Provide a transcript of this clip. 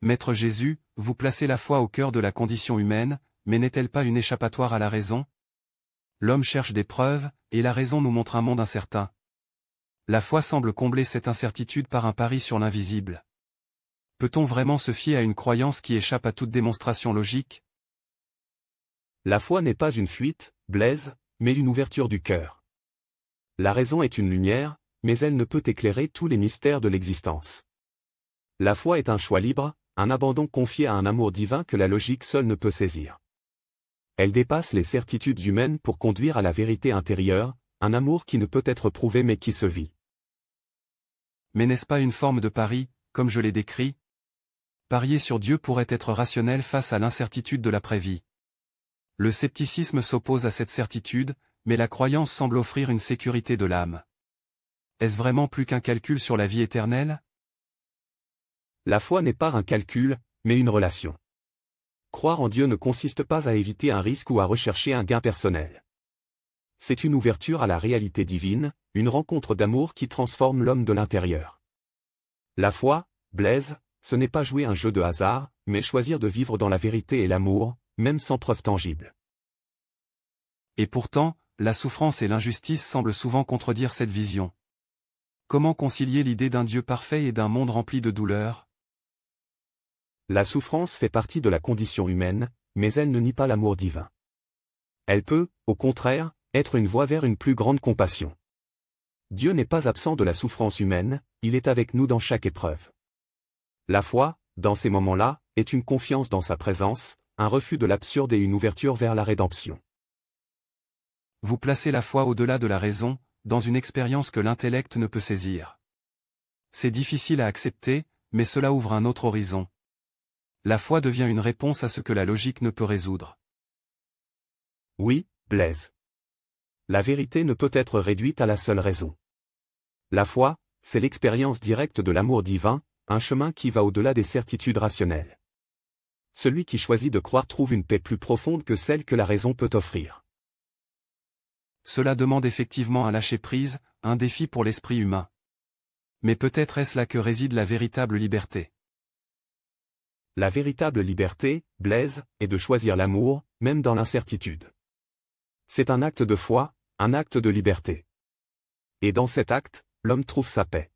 Maître Jésus, vous placez la foi au cœur de la condition humaine, mais n'est-elle pas une échappatoire à la raison? L'homme cherche des preuves, et la raison nous montre un monde incertain. La foi semble combler cette incertitude par un pari sur l'invisible. Peut-on vraiment se fier à une croyance qui échappe à toute démonstration logique? La foi n'est pas une fuite, Blaise, mais une ouverture du cœur. La raison est une lumière, mais elle ne peut éclairer tous les mystères de l'existence. La foi est un choix libre, un abandon confié à un amour divin que la logique seule ne peut saisir. Elle dépasse les certitudes humaines pour conduire à la vérité intérieure, un amour qui ne peut être prouvé mais qui se vit. Mais n'est-ce pas une forme de pari, comme je l'ai décrit? Parier sur Dieu pourrait être rationnel face à l'incertitude de l'après-vie. Le scepticisme s'oppose à cette certitude, mais la croyance semble offrir une sécurité de l'âme. Est-ce vraiment plus qu'un calcul sur la vie éternelle? La foi n'est pas un calcul, mais une relation. Croire en Dieu ne consiste pas à éviter un risque ou à rechercher un gain personnel. C'est une ouverture à la réalité divine, une rencontre d'amour qui transforme l'homme de l'intérieur. La foi, Blaise, ce n'est pas jouer un jeu de hasard, mais choisir de vivre dans la vérité et l'amour, même sans preuve tangible. Et pourtant, la souffrance et l'injustice semblent souvent contredire cette vision. Comment concilier l'idée d'un Dieu parfait et d'un monde rempli de douleurs? La souffrance fait partie de la condition humaine, mais elle ne nie pas l'amour divin. Elle peut, au contraire, être une voie vers une plus grande compassion. Dieu n'est pas absent de la souffrance humaine, il est avec nous dans chaque épreuve. La foi, dans ces moments-là, est une confiance dans sa présence, un refus de l'absurde et une ouverture vers la rédemption. Vous placez la foi au-delà de la raison, dans une expérience que l'intellect ne peut saisir. C'est difficile à accepter, mais cela ouvre un autre horizon. La foi devient une réponse à ce que la logique ne peut résoudre. Oui, Blaise. La vérité ne peut être réduite à la seule raison. La foi, c'est l'expérience directe de l'amour divin, un chemin qui va au-delà des certitudes rationnelles. Celui qui choisit de croire trouve une paix plus profonde que celle que la raison peut offrir. Cela demande effectivement un lâcher-prise, un défi pour l'esprit humain. Mais peut-être est-ce là que réside la véritable liberté. La véritable liberté, Blaise, est de choisir l'amour, même dans l'incertitude. C'est un acte de foi, un acte de liberté. Et dans cet acte, l'homme trouve sa paix.